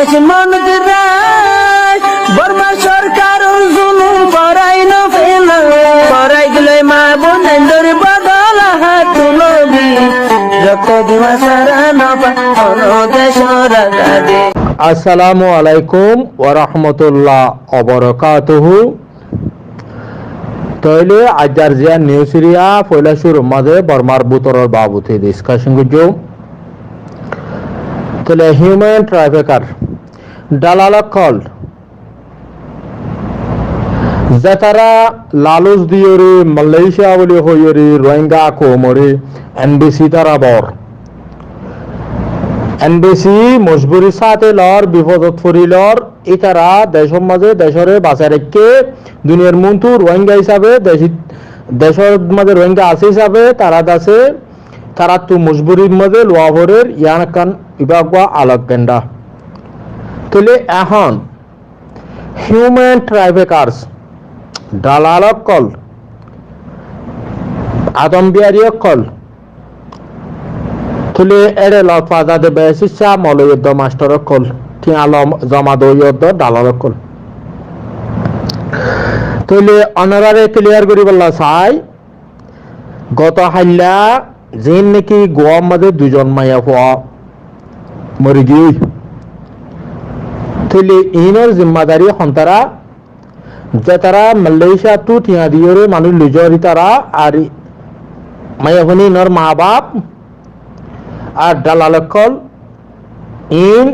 মনত রায় বর্মা সরকার জুলুম করাই না ফেলা করাই দিলে মা বোনের বদল হাত তুলবি রক্ত দিবা সারা নবা দেশ রাজা। আসসালামু আলাইকুম ওয়া রাহমাতুল্লাহ ওয়া বারাকাতুহু। তাইলে আজার জিয়া নিউসিরিয়া পয়লা শুরু মাঝে বর্মার বুতরের বাবুতে ডিসকাশন করছো। তাহলে হিউম্যান ট্রাফিকার দালালক কল যারা লালুচ দিয়রে মালয়েশিয়া বলি হইরে রোহিঙ্গা কোমরে এনবিসি তারা বর এনবিসি মজবুরি সাথে লর বিপদত ফরিলর ইতারা দেশের মাঝে দেশরে বাঁচা রেখে দুনিয়ার মন্তু রোহিঙ্গা হিসাবে দেশের মাঝে রোহিঙ্গা আছে হিসাবে তারা দাসে তারা তো মজবুরির মাঝে লোয়াভরের ইয়ানকান বিভাগ আলোক গেন্ডা। তাহলে এখন হিউম্যান ট্রাফিকার্স দালালক কল আদমবিহারীক কল তুলে এড়ে লফাজাদে বেসিসা মলয়ুদ্ধ মাস্টারক কল ঠিক আলম জমা দয়ুদ্ধ দালালক কল তুলে অনারারে ক্লিয়ার করি বললা চাই গত হাইলা যেন নাকি গোয়ার মধ্যে দুজন মাইয়া হওয়া মরি গিয়ে তুলে ইনের জিম্মাদারি হন্তারা যে তারা মালয়েশিয়া টু ঠিয়া দিয়ে মানুষ লুজরি তারা আর মায়াভনি নর মা বাপ আর দালালকল ইন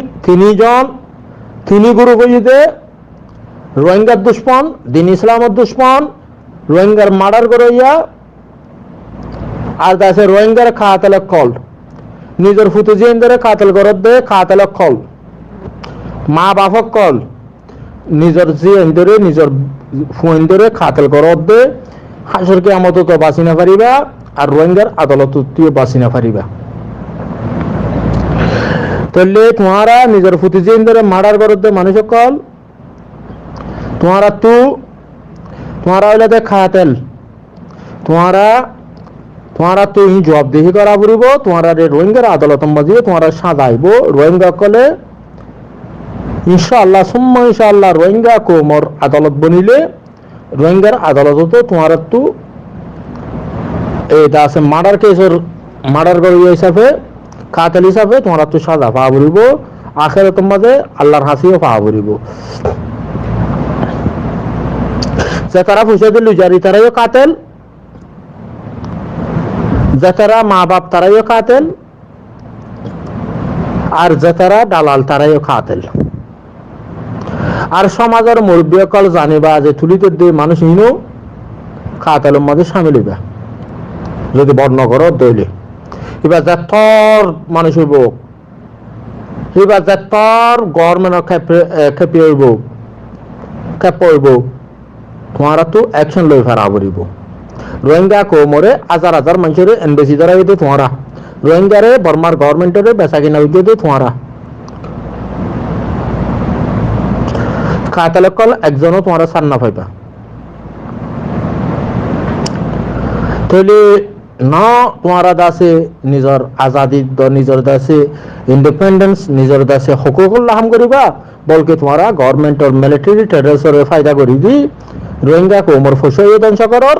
তিনি গুরু বইতে রোহিঙ্গার দুশ্মন দিন ইসলামের দুশ্মন রোহিঙ্গার মার্ডার করাইয়া আর দাসে রোহিঙ্গার খাতালক কল নিজের ফুতুজিন ধরে খাতাল করত দে খাতালক কল মা বাপক কল নিজের জিন ধরে নিজের ফোন ধরে খাতাল করত দে হাসর কে আমত তো বাঁচি না পারিবা আর রোহিঙ্গার আদালত বাঁচি না পারিবা। তাহলে তোমারা নিজের ফুতুজিন ধরে মার্ডার করত দে মানুষ কল তোমারা হইলে দে খাতাল তোমারা তো ই জবাবদিহি করা পড়িব তোমারা রোহিঙ্গার আদালত মাঝে তোমারা সাজাইব রোহিঙ্গা কলে ইনশাআল্লাহ সুম্মা ইনশাআল্লাহ রোহিঙ্গা কোমর আদালত বনিলে রোহিঙ্গার আদালত তোমার তো এটা আছে মার্ডার কেসের মার্ডার করে হিসাবে কাতাল হিসাবে তোমার তো সাজা পাওয়া পড়িব আখেরাত মাঝে আল্লাহর হাসিও পাওয়া পড়িব। যে তারা পয়সা দিল লুজারি তারাইও কাতেল যে তারা মা বাপ তারাইও কাতেল আর যে তারা দালাল তারাইও কাতেল। আর সমাজের মুরব্বী কল জানিবা যে তুলিতে দিয়ে মানুষ ইনো খাতালের মধ্যে সামিল হইবা যদি বর্ণ করো দইলে এবার যাত্তর মানুষ হইব এবার যাত্তর গভর্নমেন্ট খেপে হইব খেপ হইব তোমারা তো অ্যাকশন লই ফেরা পড়িব। রোহিঙ্গা কোমরে হাজার হাজার মানুষের এনবিসি দ্বারা হইতে তোমারা রোহিঙ্গারে বর্মার গভর্নমেন্টের বেচা কিনা হইতে তোমারা খাতালক কল একজনও তোমার সান্না পাইবা। তাহলে না তোমারা দাসে নিজের আজাদি নিজের দাসে ইন্ডিপেন্ডেন্স নিজের দাসে হকুকুল্লাহ হাম করিবা বলকে তোমারা গভর্নমেন্টর মিলিটারি টেররিস্টের ফায়দা করি দি রোহিঙ্গা কোমর ফসই ধ্বংস করর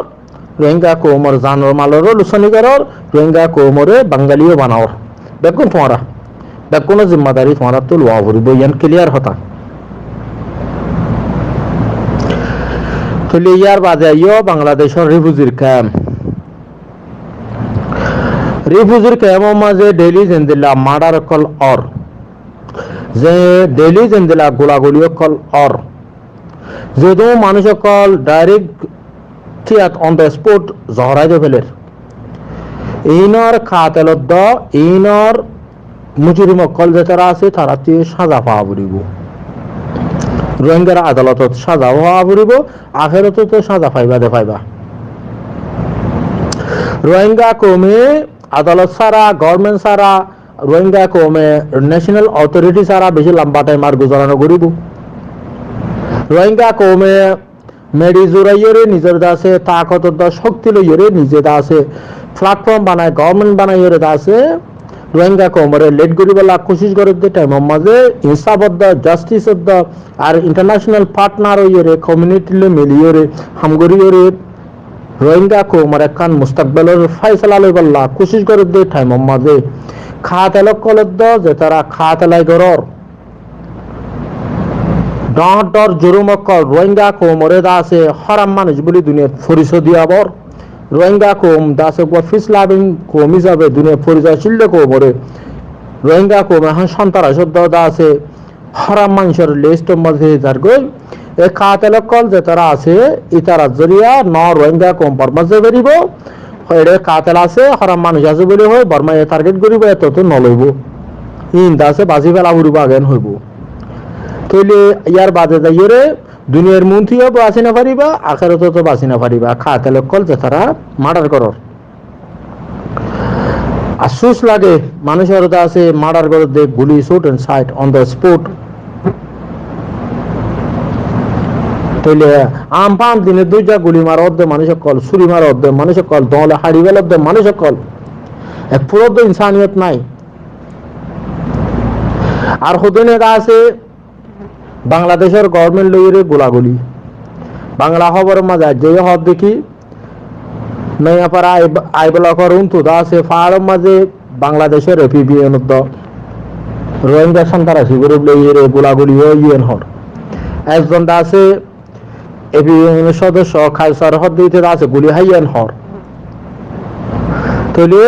রোহিঙ্গা কোমর জানর মালরও লুসনি করর রোহিঙ্গা কোমরে বাঙালিও বানাওর দেখুন তোমারা দেখুন জিম্মাদারি তোমারা তো লোয়া ভরিব ইয়ান ক্লিয়ার হতা। তাহলে ইয়ার বাদে আইও বাংলাদেশের রিফিউজির ক্যাম্পের মাঝে ডেইলি জিন্দিলা মার্ডার কল অর যে ডেইলি জিন্দিলা গোলাগুলি কল অর যেহেতু মানুষ কল ডাইরেক্ট থিয়াত অন দ্য স্পট জহরাই দে ফেলের ইনর খাতালত ইনর মুজরিম কল যে তারা আছে তারা সাজা পাওয়া পড়িব রোহিঙ্গার আদালতত সাজা হওয়া পড়িব আখেরত তো সাজা পাইবা দে পাইবা। রোহিঙ্গা কমে আদালত সারা গভর্নমেন্ট সারা রোহিঙ্গা কমে ন্যাশনাল অথরিটি সারা বেশি লম্বা টাইম আর গুজারানো করিব। রোহিঙ্গা কমে মেডি জোরাইরে নিজের দাসে তাকত শক্তি লইরে নিজে দাসে প্ল্যাটফর্ম বানায় গভর্নমেন্ট বানাইরে দাসে রোহিঙ্গা কমরে লেট করিবলা কোশিশ করে দে টাইমের মাঝে ইনসাফদ্দ জাস্টিসদ্দ আর ইন্টারন্যাশনাল পার্টনার ইয়েরে কমিউনিটিলে মিলিয়ে হামগরিয়রে রোহিঙ্গা কমর একখান মুস্তাকবেলের ফাইসলা লইবল্লা কোশিশ করে দে টাইমের মাঝে খাতেলক কলদ্দ যে তারা খাতেলাই গরর ডর জরুমক্কল রোহিঙ্গা কমরে দা আছে হরাম মানুষ বলি দুনিয়ার পরিচয় দিয়াবর রোহিঙ্গা কম দাসে ফিস লাভিং কম হিসাবে দুনিয়া পরিচয়শীল কমরে রোহিঙ্গা কম এখন সন্ত্রাস দা আছে হরাম মানুষের লিস্টের মধ্যে যার গই এ কাতেলকল যে তারা আছে ইতারা জরিয়া ন রোহিঙ্গা কম বর্মাজে বেরিব এর কাতেল আছে হরাম মানুষ আছে বলে হয় বর্মা এ টার্গেট করিব এত তো নলইব ইন দাসে বাজি ফেলা উড়িব আগেন হইব তইলে ইয়ার বাদে যাইরে দুনিয়ার মন্ত্রীও বাঁচি না পারিবা আখেরাতে তো বাঁচি না পারিবা খাতেলক কল যে তারা মার্ডার করর আফসোস লাগে মানুষের আছে মার্ডার করে দে গুলি শুট এন্ড সাইট অন দ্য স্পট তইলে আমপান দিনে দুইটা গুলি মার অর্ধে মানুষ কল ছুরি মার অর্ধে মানুষ কল দলে হাড়ি বেল অর্ধে মানুষ কল এক পুরো তো ইনসানিয়ত নাই আর হদিনে আছে বাংলাদেশের গভর্নমেন্ট লইরে গোলাগুলি বাংলা খবরের মাঝে যে হব দেখি নয়াপাড়া আইবলাকর উন্তুদা আছে ফাড়ের মাঝে বাংলাদেশের এপিবিএন রোহিঙ্গা সন্ত্রাসী গ্রুপ লইরে গোলাগুলি ইউএন হর একজন আছে এপিবিএন সদস্য খাইসার হদ দিতে আছে গুলি হাইয়েন হর তইলে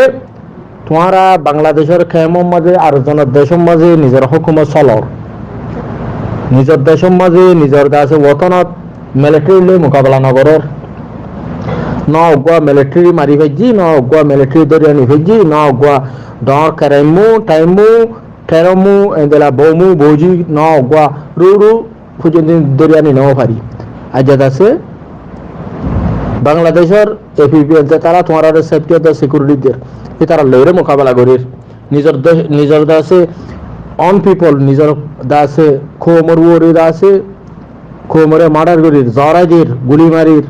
তোমারা বাংলাদেশের খেমর মাঝে আর জনের দেশের মাঝে নিজের হুকুমত চলর নিজের দেশের মাঝে নিজের কাছে ওতনত মিলিটারি লই মোকাবেলা নগরের ন অগুয়া মিলিটারি মারি ফেজি ন অগুয়া মিলিটারি দরিয়ানি ফেজি ন অগুয়া ডর কারাইমু টাইমু টেরমু এন্দেলা বমু বৌজি ন অগুয়া রুরু ফুজেন দরিয়ানি নও পারি আজ আছে বাংলাদেশের এপিবিএল তারা তোমার সেফটি অফ দ্য সিকিউরিটিদের এ তারা লইরে মোকাবেলা করির নিজের দেশে অন পিপল নিজের দাসে খোমর ওরে দাসে খোমরে মার্ডার করির জরাইদির গুলি মারির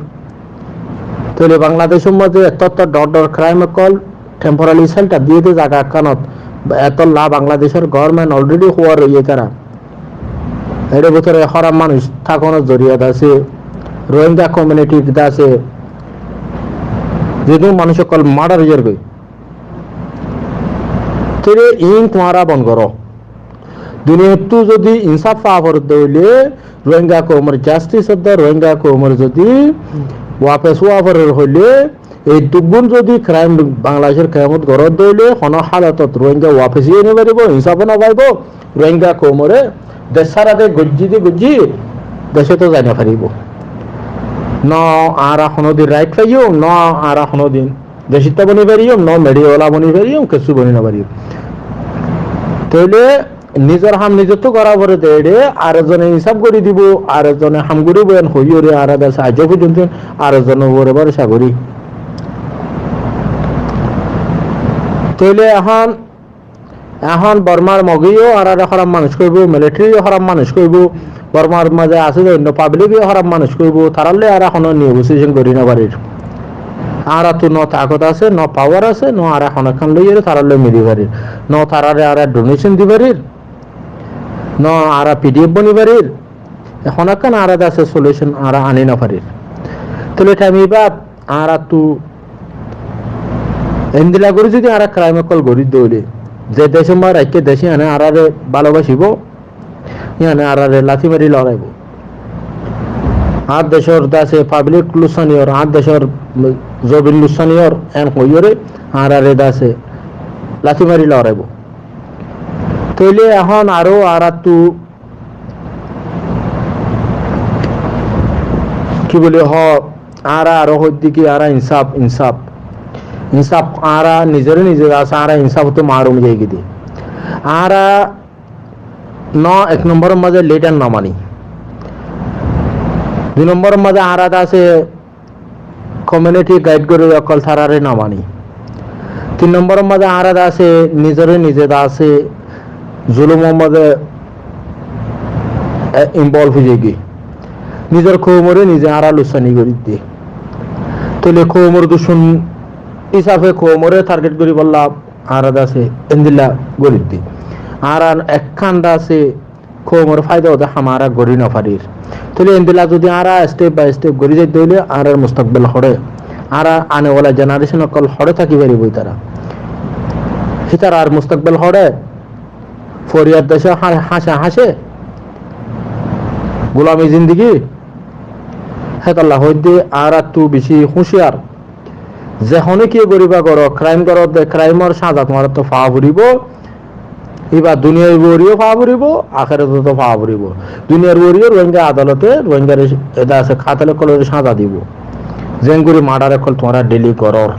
তাহলে বাংলাদেশের মধ্যে এত ডর ক্রাইম কল টেম্পোরারি সেল্টার দিয়ে দিয়ে জায়গা কানত এত লাভ বাংলাদেশের গভর্নমেন্ট অলরেডি হওয়ার ইয়ে তারা এর ভিতরে হরাম মানুষ থাকানোর জরিয়াত আছে রোহিঙ্গা কমিউনিটি আছে যেহেতু মানুষ কল মার্ডার ইয়ের গই তাহলে ইন তোমারা বন করো দুনিয়াতে যদি ইনসাফ পাওয়ার দইলে রোহিঙ্গা কমর জাস্টিস রোহিঙ্গা কমর যদি ওয়াপস ওয়াপর হইলে এই দুগুণ যদি ক্রাইম বাংলাদেশের ক্রাইমত ঘরত দইলে কোন হালাতত রোহিঙ্গা ওয়াপস ইয়ে নিয়ে পারিব ইনসাফ না পাইব রোহিঙ্গা কমরে দেশ সারাতে গজ্জি দেশে তো যাই না পারিব ন আর কোনোদিন রাইট পাইও ন আর কোনোদিন দেশিত বনি পারিও ন মেডিওলা বনি পারিও কিছু বনি না পারিও তাইলে নিজের হাম নিজে তো করা পরে দেড়ে আর একজনে হিসাব করে দিব আর একজনে হাম করি বয়ান হইরে আর সাহায্য পর্যন্ত আর একজনে ওরে ভরসা করি তাইলে এখন বর্মার মগিও আর খারাপ মানুষ করব মিলিটারিও খারাপ মানুষ করব বর্মার মাঝে আছে অন্য পাবলিকও খারাপ মানুষ করব তারালে আর এখন নেগোসিয়েশন করি না পারির আর তো ন তাকত আছে ন পাওয়ার আছে ন আর এখন এখন লইরে তারালে মিলি পারির ন তারারে আর ডোনেশন দি পারির ন আর পিডিএফ বনি পারির এখন এখন আর আছে সলিউশন আর আনি না পারির তাহলে টাইমি বাদ আর তো এন্দিলা করে যদি আর ক্রাইম কল গরি দইলে যে দেশে মার একে দেশে আনে আর ভালোবাসিব ইয়ানে আর লাথি মারি লড়াইব আর দেশের দাসে পাবলিক লুসানিয়র আর দেশের জবিল লুসানিয়র এন হইরে আর দাসে লাথি মারি লড়াইব তইলে এখন আরো আর তো কি বলে হ আর আরো হদ্দিকে আর ইনসাফ আর নিজের আছে আর ইনসাফ তো মারুম যাই গিয়ে আর ন এক নম্বরের মাঝে লেটার না মানি দুই নম্বরের মাঝে আর আছে কমিউনিটি গাইড করে অকল থারারে না মানি তিন নম্বরের মাঝে আর আছে নিজে আছে জুলুমের মাঝে ইনভলভ হয়ে গিয়ে নিজের খোমরে নিজে আর লুসানি করে দিয়ে তাহলে খোমর দূষণ হিসাবে খোমরে টার্গেট করি বললাম আর আছে এন্দিলা গরিদ্দি আর একখানটা আছে খোমর ফায়দা হতে হামারা গড়ি নফারির তাহলে এন্দিলা যদি আরা স্টেপ বাই স্টেপ গড়ি যাইতে হইলে আর মুস্তাকবেল হরে আর আনেওয়ালা জেনারেশন অকল হরে থাকি পারিবই তারা হিতার আর মুস্তাকবেল হরে ফরিয়াদ দেশে হাসে হাসে গোলামি জিন্দিগি হেতাল্লাহ হইতে আর একটু বেশি হুঁশিয়ার যেখনে কি করিবা করো ক্রাইম করো ক্রাইমর সাজা তোমার তো ফা ফুরিব এবার দুনিয়ার বরিও ফা ফুরিব আখেরাতে তো ফা ফুরিব দুনিয়ার বরিও রোহিঙ্গা আদালতে রোহিঙ্গার এটা আছে খাতালে কলেজে সাজা দিব যেগুলি মার্ডার এখন তোমরা ডেলি করর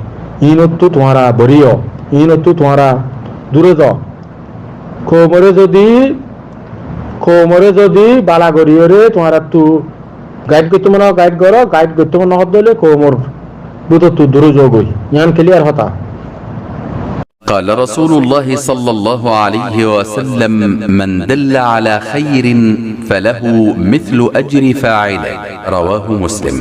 ইনতো তোমরা বরিও ইনতো তোমরা দূরে যাও খোমরে যদি বালা গরিয়রে তোমরা একটু গাইড করতে মনে গাইড করো গাইড করতে মনে হতে হলে খোমর দুটো তু দূরে যোগ ইয়ান ক্লিয়ার হতা قال رسول الله صلى الله عليه وسلم من دل على خير فله مثل أجر فاعله رواه مسلم